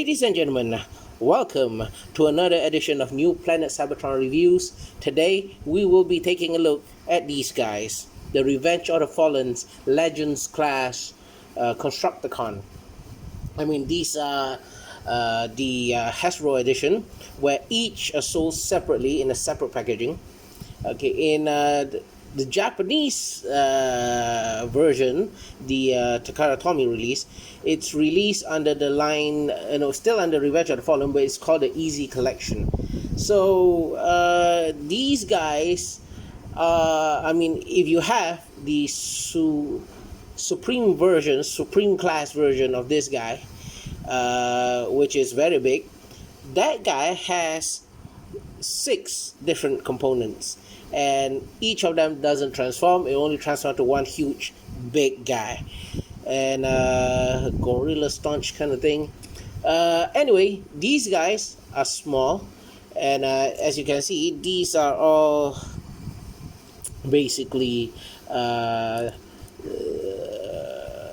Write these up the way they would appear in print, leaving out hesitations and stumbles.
Ladies and gentlemen, welcome to another edition of New Planet Cyber-Tron Reviews. Today, we will be taking a look at these guys. The Revenge of the Fallen's Legends class Constructicon. I mean, these are the Hasbro edition, where each are sold separately in a separate packaging. Okay, in the Japanese version, the Takara Tomy release, it's released under the line, still under Revenge of the Fallen, but it's called the Easy Collection. So these guys, if you have the Supreme class version of this guy, which is very big, that guy has 6 different components, and each of them doesn't transform. It only transforms to one huge big guy, and gorilla staunch kind of thing. Anyway, these guys are small, and as you can see, these are all basically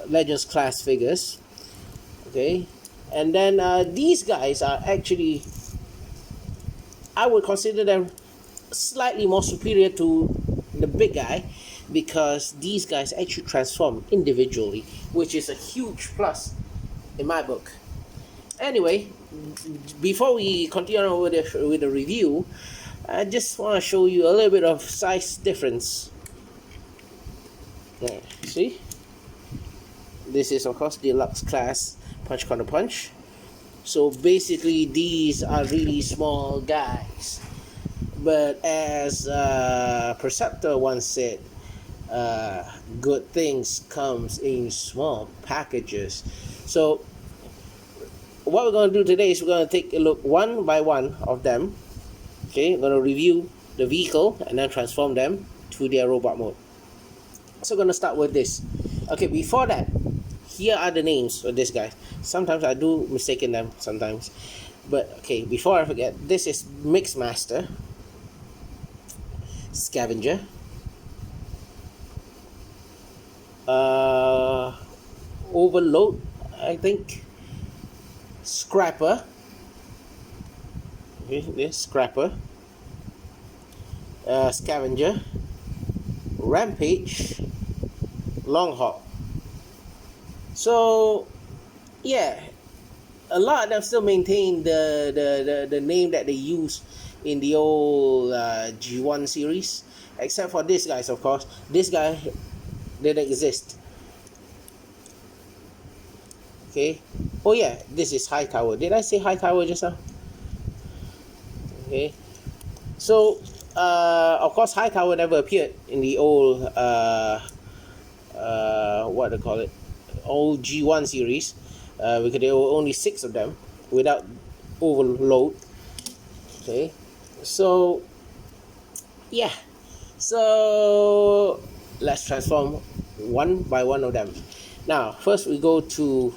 Legends class figures. Okay, and then these guys are actually, I would consider them slightly more superior to the big guy, because these guys actually transform individually, which is a huge plus in my book. Anyway, before we continue on with the review, I just want to show you a little bit of size difference. There, see? This is, of course, deluxe class Punch Counter Punch. So basically, these are really small guys. But as Perceptor once said, good things comes in small packages. So what we're going to do today is we're going to take a look one by one of them. Okay, we're going to review the vehicle and then transform them to their robot mode. So we're going to start with this. Okay, before that, here are the names of this guy. Sometimes I do mistake in them sometimes. But okay, before I forget, this is Mixmaster, Scavenger, Overload, I think, Scrapper, okay, this Scrapper, Scavenger, Rampage, Long Haul. So yeah, a lot of them still maintain the name that they use in the old G1 series, except for this guys, of course. This guy didn't exist. Okay. Oh yeah, this is Hightower. Did I say Hightower just now? Okay. So of course, Hightower never appeared in the old what do they call it, old G1 series, because there were only 6 of them without Overload. Okay, so yeah, so let's transform one by one of them. Now first we go to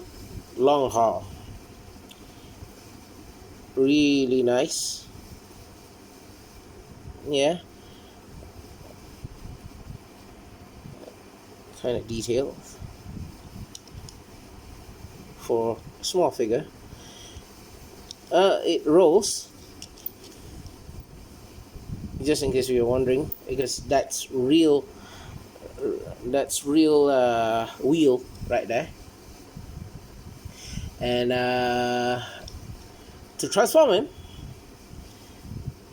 Long Haul. Really nice. Yeah, kind of detail for a small figure. It rolls, just in case you're wondering, because that's real wheel right there. And to transform him,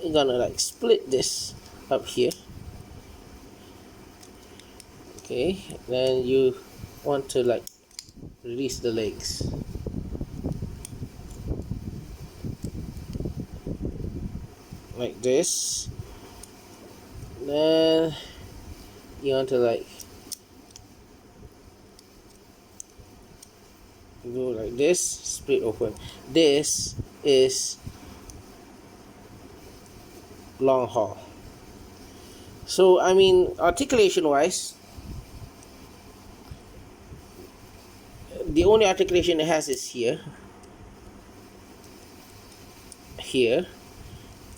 you're gonna like split this up here. Okay, then you want to like release the legs. Like this. Then you want to like go like this, split open. This is Long Haul. So I mean, articulation wise, the only articulation it has is here,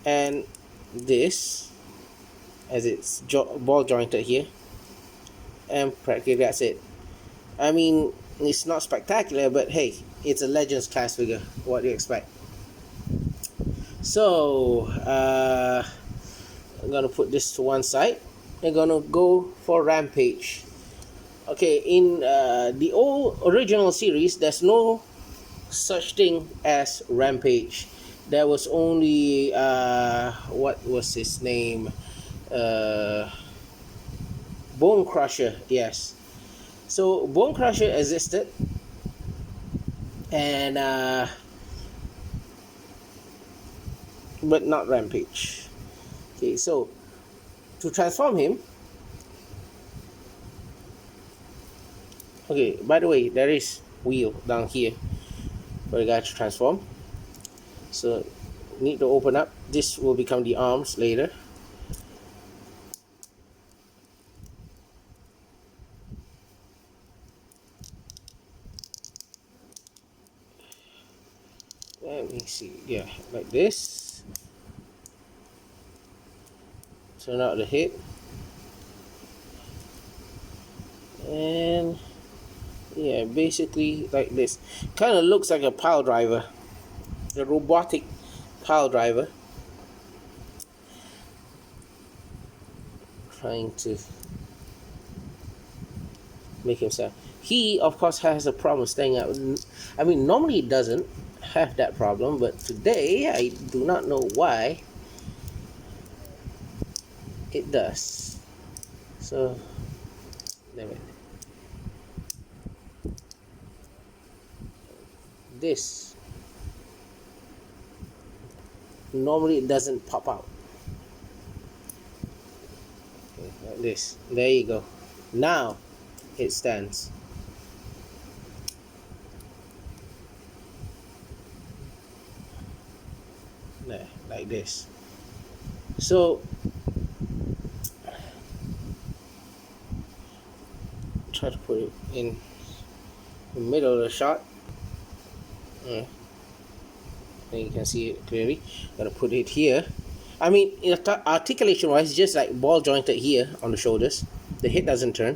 and this, as it's ball jointed here, and practically that's it. I mean, it's not spectacular, but hey, it's a Legends class figure. What do you expect? So I'm gonna put this to one side. I'm gonna go for Rampage. Okay, in the old original series, there's no such thing as Rampage. There was only what was his name? Bone Crusher. Yes. So Bone Crusher existed, and but not Rampage. Okay, so to transform him. Okay, by the way, there is wheel down here for the guy to transform. So need to open up. This will become the arms later. Let me see. Yeah, like this. Turn out the head. And yeah, basically like this. Kind of looks like a pile driver. A robotic pile driver. Trying to make himself. He, of course, has a problem staying out. I mean, normally he doesn't have that problem, but today I do not know why it does. So, anyway. This normally it doesn't pop out. Okay, like this. There you go. Now it stands. There, like this. So try to put it in the middle of the shot. And you can see it clearly. Gotta put it here. I mean, articulation wise, just like ball jointed here on the shoulders. The head doesn't turn,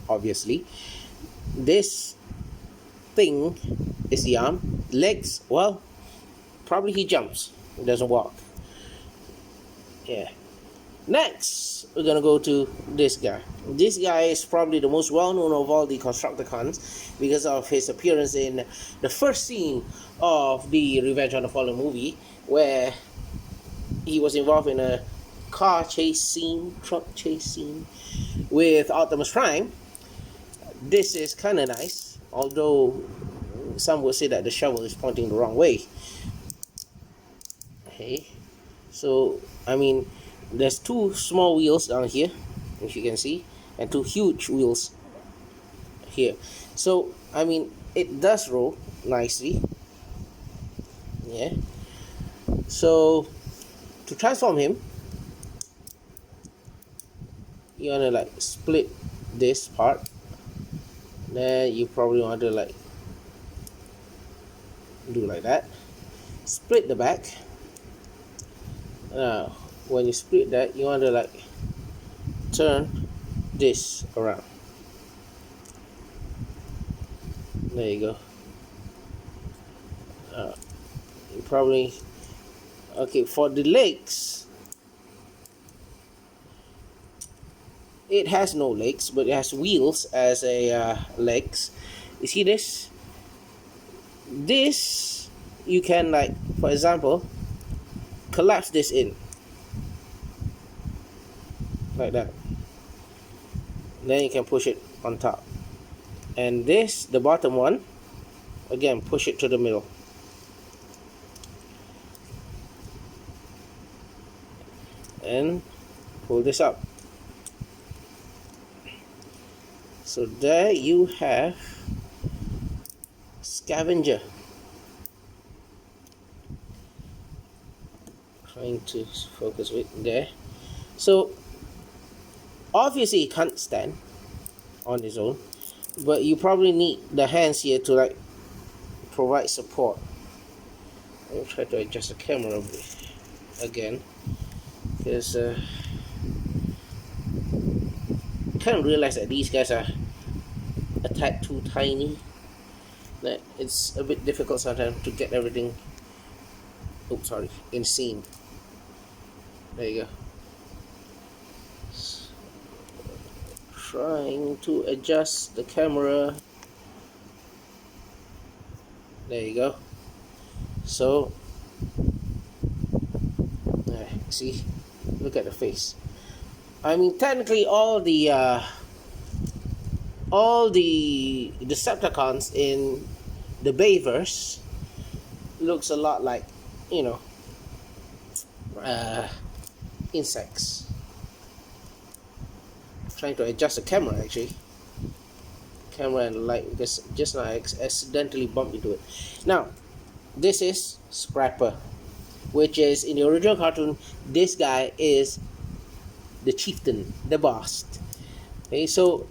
obviously. This thing is the arm. Legs, well, probably he jumps. He doesn't walk. Yeah. Next, we're gonna go to this guy. This guy is probably the most well-known of all the Constructicons because of his appearance in the first scene of the Revenge of the Fallen movie, where he was involved in a car chase scene, truck chase scene with Optimus Prime. This is kind of nice, although some would say that the shovel is pointing the wrong way. Okay, so I mean, there's two small wheels down here, if you can see, and two huge wheels here. So I mean, it does roll nicely. Yeah. So to transform him, you wanna like split this part. Then you probably want to like do like that. Split the back. Now when you split that, you want to like turn this around. There you go. You probably okay for the legs. It has no legs, but it has wheels as a legs. You see this? This you can like, for example, collapse this in like that. Then you can push it on top. And this, the bottom one, again push it to the middle. And pull this up. So there you have Scavenger. Trying to focus it there. So obviously he can't stand on his own, but you probably need the hands here to like provide support. I'll try to adjust the camera again, because I kind of realize that these guys are a tad too tiny It's a bit difficult sometimes to get everything, oops, sorry, in scene. There you go. Trying to adjust the camera. There you go. So, see, look at the face. I mean, technically, all the Decepticons in the Bayverse looks a lot like, you know, insects. Trying to adjust the camera actually. Camera and light, because just now I accidentally bumped into it. Now, this is Scrapper, which is in the original cartoon. This guy is the Chieftain, the Boss. Okay, so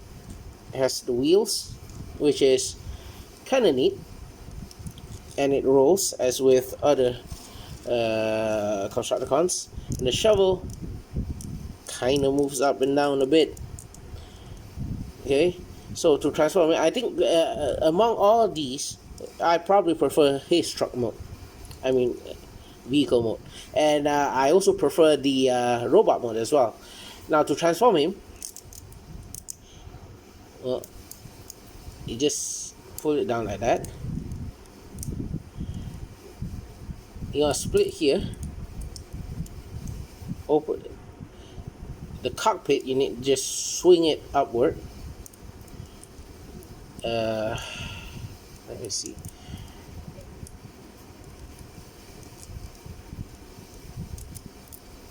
it has the wheels, which is kind of neat, and it rolls as with other Constructicons. And the shovel kind of moves up and down a bit. Okay, so to transform it, I think among all these, I probably prefer his truck mode. I mean, vehicle mode, and I also prefer the robot mode as well. Now to transform him, well, you just pull it down like that. You gonna split here. Open the cockpit. You need to just swing it upward. Let me see.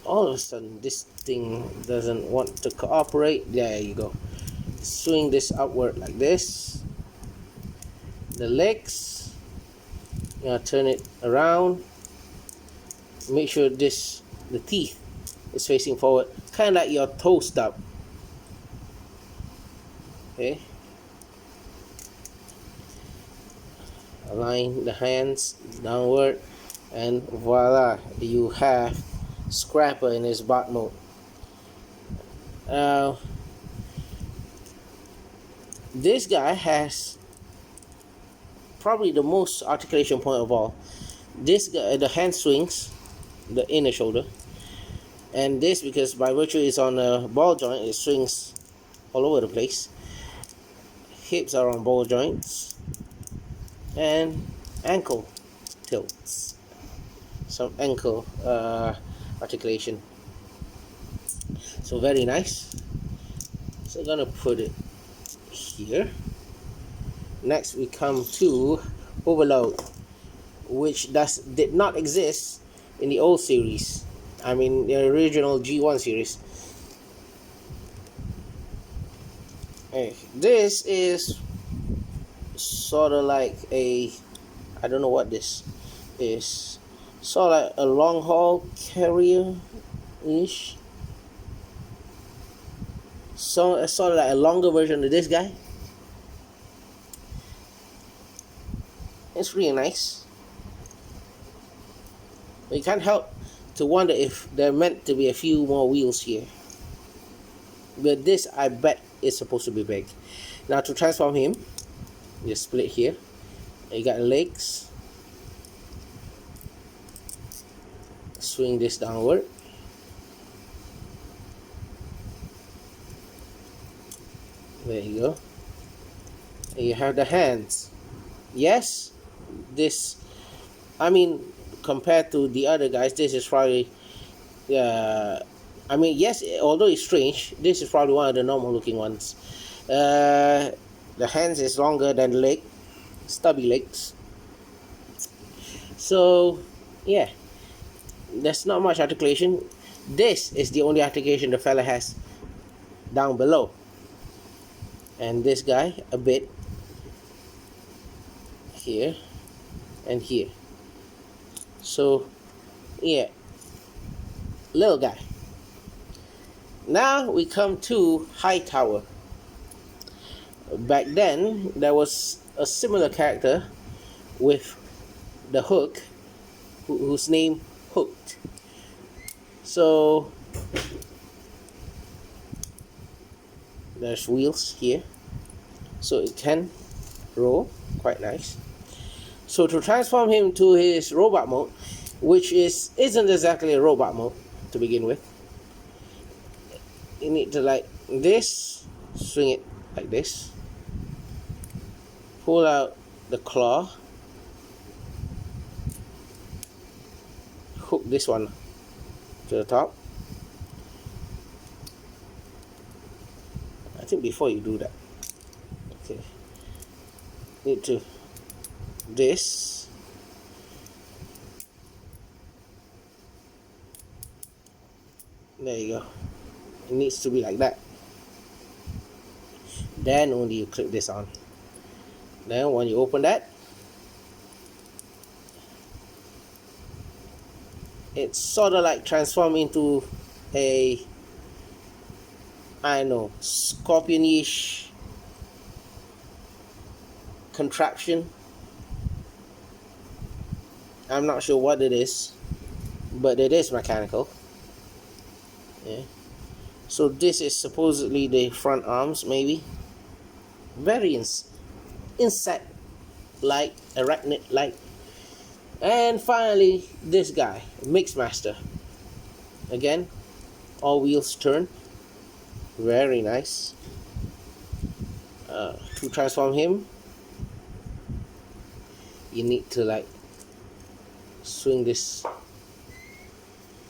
All of a sudden, this thing doesn't want to cooperate. There you go. Swing this upward like this. The legs, you know, turn it around. Make sure the teeth is facing forward, kind of like your toe stub. Okay. Align the hands downward, and voila, you have Scrapper in his bot mode. This guy has probably the most articulation point of all. This guy, the hand swings, the inner shoulder, and this, because by virtue it's on a ball joint, it swings all over the place. Hips are on ball joints, and ankle tilts, some ankle articulation. So very nice. So I'm gonna put it here. Next we come to Overload, which did not exist in the old series. I mean the original G1 series. Hey, this is sort of like a, I don't know what this is, sort of like a long haul carrier ish. So it's sort of like a longer version of this guy. It's really nice. But you can't help to wonder if there are meant to be a few more wheels here. But this, I bet, is supposed to be big. Now to transform him, just split here. You got legs. Swing this downward. There you go. And you have the hands. Yes, this, I mean, compared to the other guys, this is probably, I mean, yes, although it's strange, this is probably one of the normal looking ones. The hands is longer than the leg, stubby legs. So, yeah, there's not much articulation. This is the only articulation the fella has down below. And this guy, a bit here and here. So, yeah, little guy. Now we come to Hightower. Back then, there was a similar character with the Hook, whose name Hooked. So, there's wheels here, so it can roll, quite nice. So to transform him to his robot mode, which isn't exactly a robot mode to begin with, you need to like this, swing it like this, pull out the claw, hook this one to the top. I think before you do that, okay, need to this, there you go. It needs to be like that. Then only you clip this on. Then when you open that, it's sort of like transform into a, I don't know, scorpion-ish contraption. I'm not sure what it is, but it is mechanical. Yeah. So this is supposedly the front arms, maybe. Very insect-like, arachnid-like. And finally, this guy, Mixmaster. Again, all wheels turn. Very nice. To transform him, you need to like swing this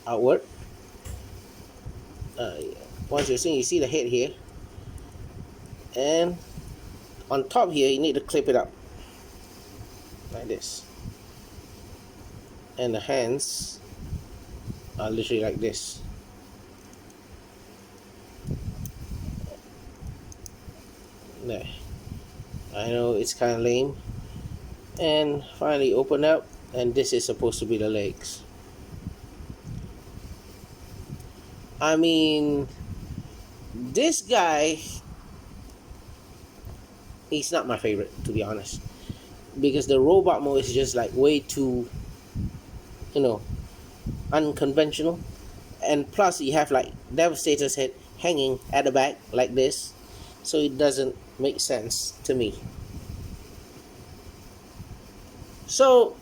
outward. Once you swing, you see the head here, and on top here you need to clip it up like this, and the hands are literally like this. There. I know it's kind of lame. And finally open up, and this is supposed to be the legs. I mean, this guy, he's not my favorite, to be honest, because the robot mode is just like way too, you know, unconventional. And plus you have like Devastator's head hanging at the back like this, so it doesn't make sense to me. So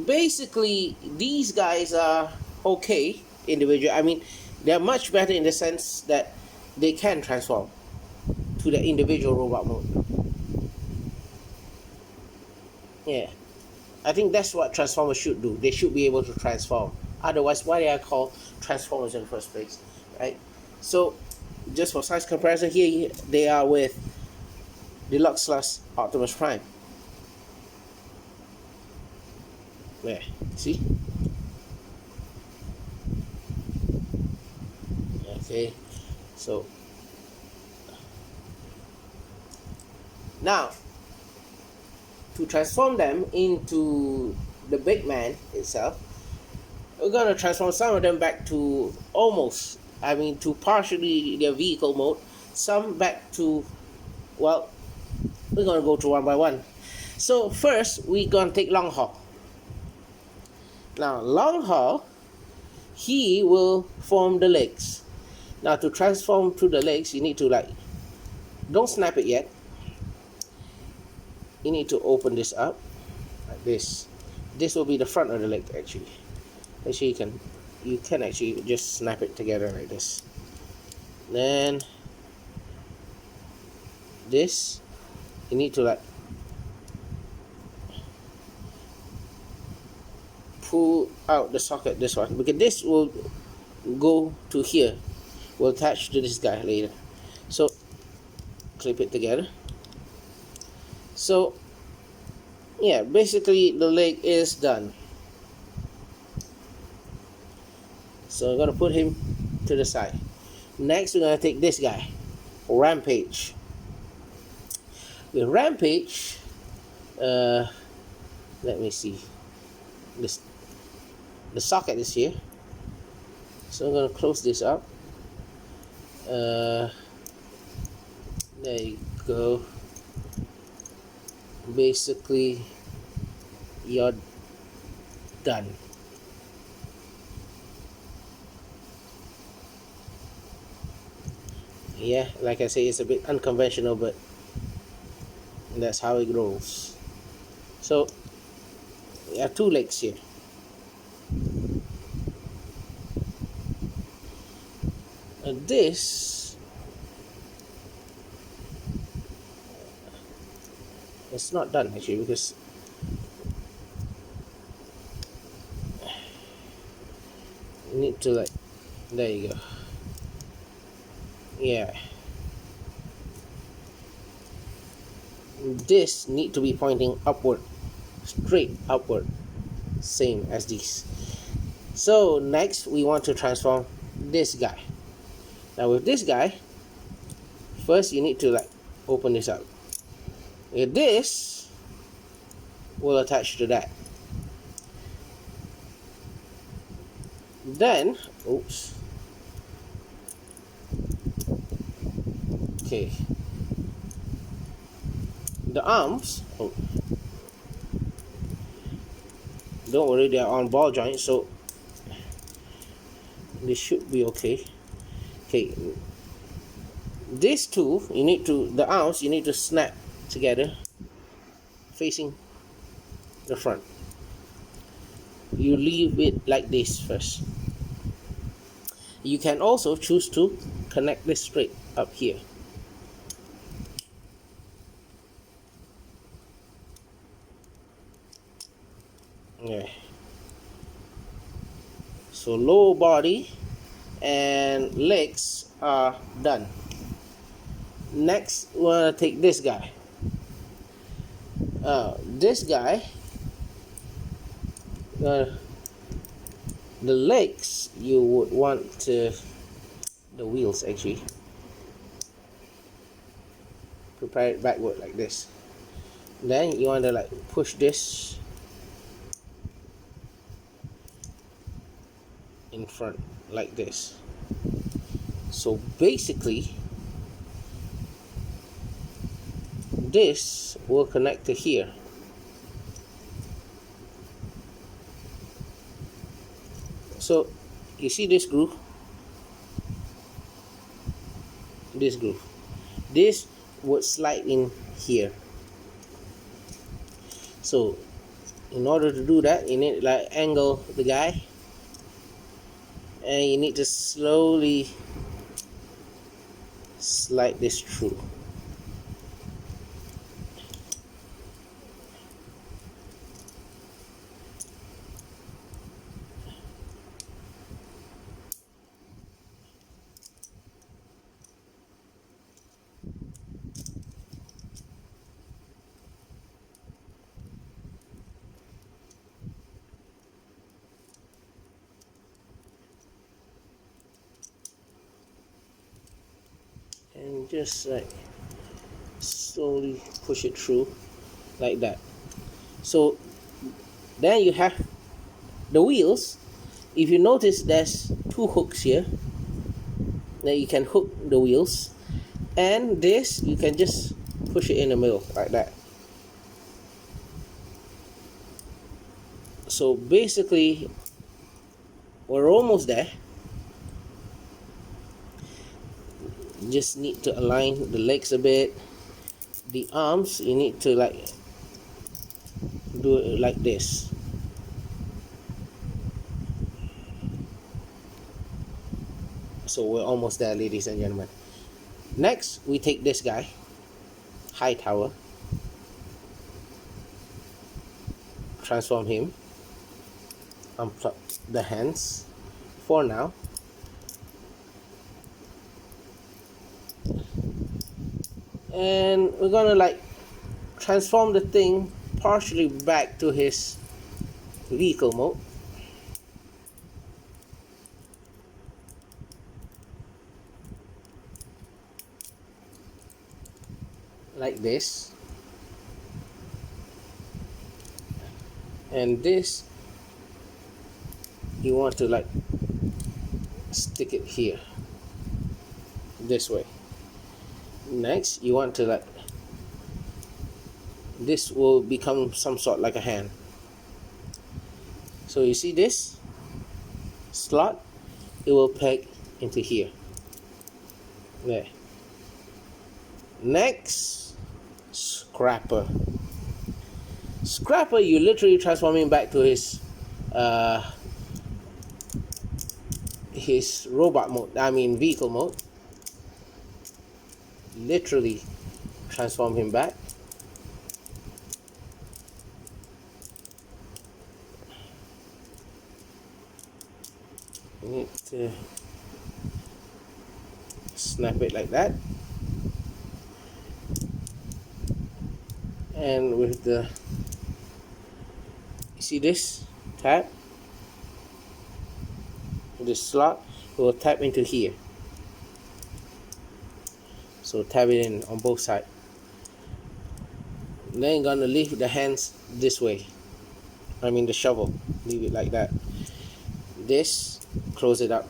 basically these guys are okay individual. I mean, they're much better in the sense that they can transform to the individual robot mode. Yeah, I think that's what Transformers should do. They should be able to transform. Otherwise, why are they called Transformers in the first place, right? So just for size comparison, here they are with Deluxe Plus Optimus Prime. There, see? Okay, so now to transform them into the big man itself, we're gonna transform some of them back to almost, I mean, to partially their vehicle mode, some back to, well, we're gonna go to one by one. So first, we're gonna take Long Haul. Now, Long Haul, he will form the legs. Now, to transform to the legs, you need to like, don't snap it yet. You need to open this up like this. This will be the front of the leg actually. Actually, you can actually just snap it together like this. Then this, you need to like pull out the socket, this one, because this will go to here, will attach to this guy later. So clip it together. So yeah, basically the leg is done. So I'm gonna put him to the side. Next, we're gonna take this guy, Rampage. With Rampage, let me see. The socket is here, so I'm gonna close this up. There you go. Basically, you're done. Yeah, like I say, it's a bit unconventional, but that's how it rolls. So we have two legs here. And this it's not done actually, because you need to like, there you go. Yeah, this need to be pointing upward, straight upward, same as these. So next we want to transform this guy. Now with this guy, first you need to like open this up. This will attach to that. Then, oops. Okay. The arms, oh, don't worry, they are on ball joints, so this should be okay. Okay. These two, you need to, the arms, you need to snap together, facing the front. You leave it like this first. You can also choose to connect this straight up here. Yeah. So lower body and legs are done. Next, we want to take this guy. This guy, the legs, you would want to, the wheels actually, prepare it backward like this. Then you want to like push this in front like this. So basically this will connect to here. So you see this groove, this would slide in here. So in order to do that, you need to like angle the guy, and you need to slowly slide this through. And just like slowly push it through like that. So then you have the wheels. If you notice, there's two hooks here that you can hook the wheels, and this you can just push it in the middle like that. So basically we're almost there. Just need to align the legs a bit. The arms, you need to like do it like this. So we're almost there, ladies and gentlemen. Next, we take this guy, Hightower, transform him, unplug the hands for now. And we're gonna like transform the thing partially back to his vehicle mode. Like this. And this, you want to like stick it here, this way. Next, you want to like, this will become some sort like a hand. So you see this slot, it will peg into here. There. Next, scrapper. Scrapper, you literally transform him back to his robot mode, I mean vehicle mode. Literally transform him back. You need to snap it like that, and with the, you see this tab, this slot, will tap into here. So tap it in on both sides. Then gonna leave the hands this way, I mean the shovel, leave it like that. This, close it up.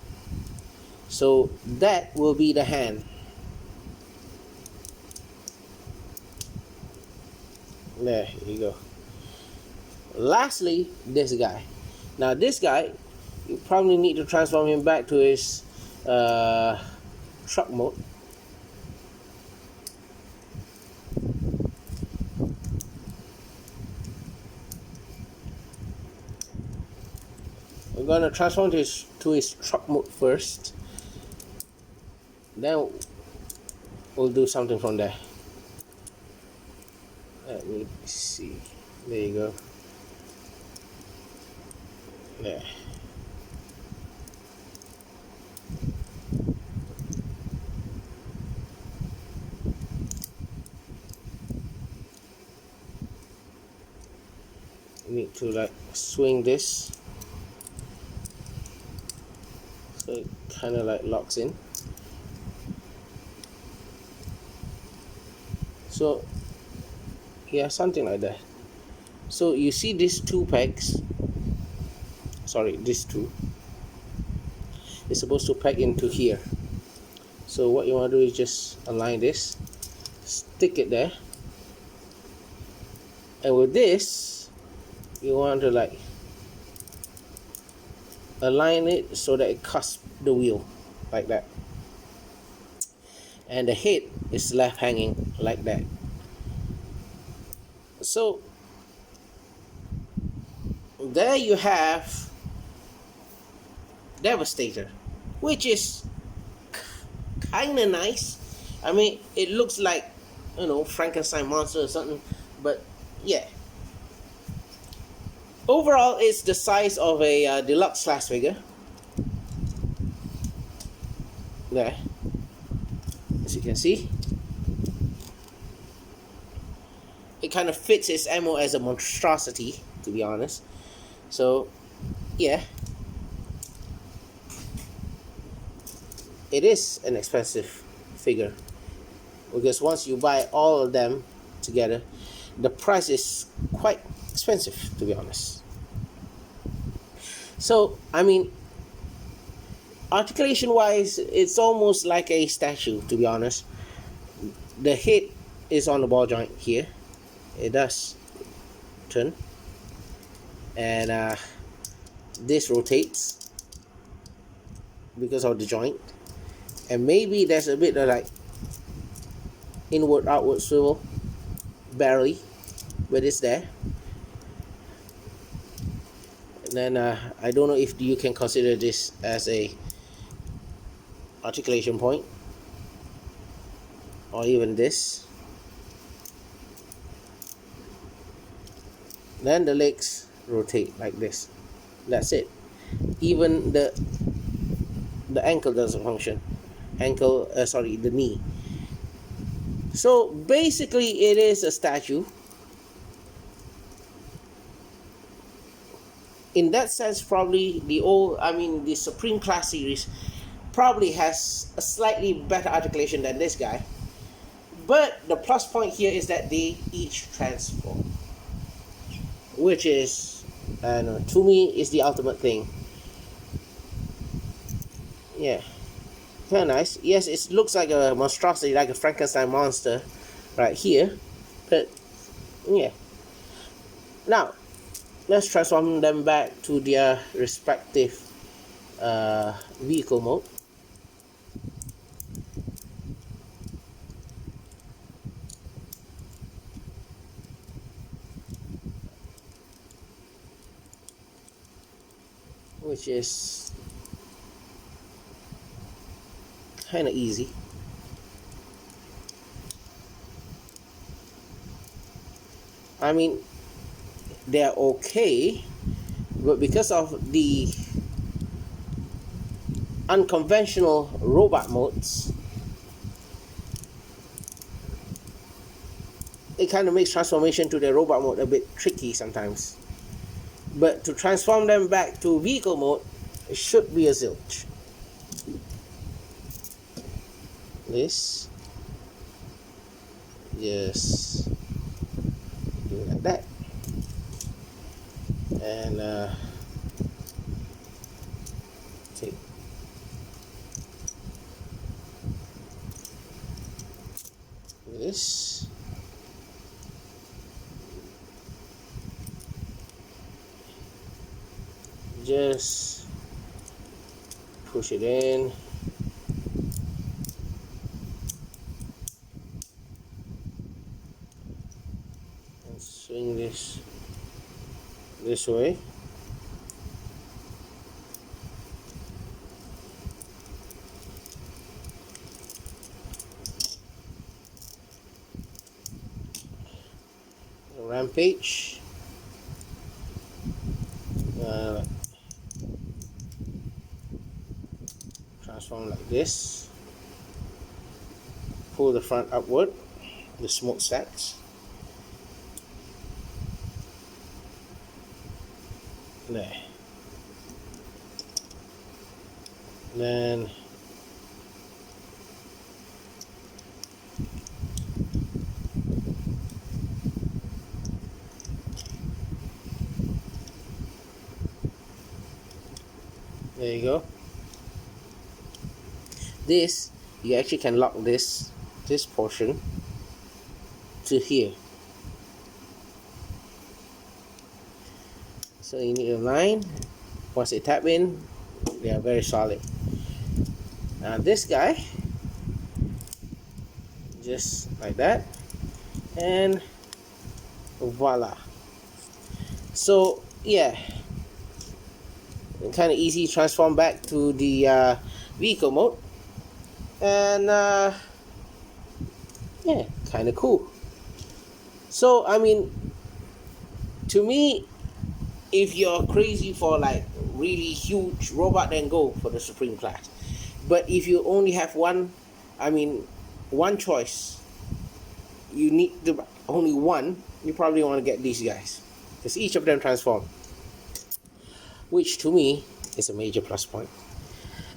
So that will be the hand. There you go. Lastly, this guy. Now this guy, you probably need to transform him back to his truck mode. We're gonna transform this to his truck mode first. Then we'll do something from there. Let me see. There you go. There. You need to like swing this so it kind of like locks in. So yeah, something like that. So you see these two pegs, sorry, these two, it's supposed to peg into here. So what you want to do is just align this, stick it there, and with this you want to like align it so that it cusps the wheel like that, and the head is left hanging like that. So there you have Devastator, which is kind of nice. I mean, it looks like, you know, Frankenstein monster or something, but yeah. Overall, it's the size of a deluxe class figure. There, as you can see, it kind of fits its ammo as a monstrosity, to be honest. So yeah, it is an expensive figure, because once you buy all of them together, the price is quite expensive, to be honest. So I mean, articulation wise, it's almost like a statue, to be honest. The head is on the ball joint here. It does turn, and this rotates because of the joint, and maybe there's a bit of like inward outward swivel, barely, but it's there. And then I don't know if you can consider this as a articulation point, or even this. Then the legs rotate like this. That's it. Even the ankle doesn't function. The knee. So basically, it is a statue. In that sense, probably the Supreme Class series probably has a slightly better articulation than this guy. But the plus point here is that they each transform, which is, to me, is the ultimate thing. Yeah, kind of nice. Yes, it looks like a monstrosity, like a Frankenstein monster right here, but yeah. Now let's transform them back to their respective vehicle mode. which is kind of easy. I mean, they're okay, but because of the unconventional robot modes, it kind of makes transformation to the robot mode a bit tricky sometimes. But to transform them back to vehicle mode, it should be a zilch. This, just do it like that, and take this, just push it in, and swing this way. Rampage. Transform like this. Pull the front upward, the smoke stacks. There. Then there you go. This, you actually can lock this portion to here. So you need a line. Once they tap in, they are very solid. Now this guy, just like that, and voila. So yeah, kind of easy to transform back to the vehicle mode, and yeah, kind of cool. So I mean, to me, if you're crazy for like really huge robot, then go for the Supreme class. But if you only have one choice, you need only one, you probably want to get these guys, because each of them transform, which to me is a major plus point.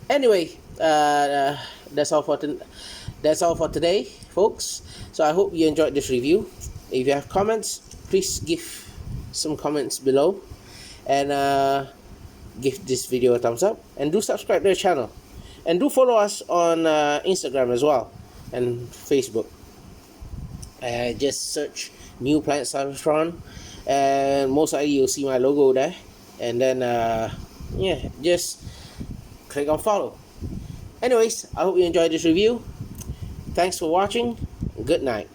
Anyway, that's all for today, folks. So I hope you enjoyed this review. If you have comments, please give some comments below, and give this video a thumbs up, and do subscribe to the channel, and do follow us on Instagram as well and Facebook. Just search New Planet Cyber-Tron, and most likely you'll see my logo there, and then yeah, just click on follow. Anyways, I hope you enjoyed this review. Thanks for watching. Good night.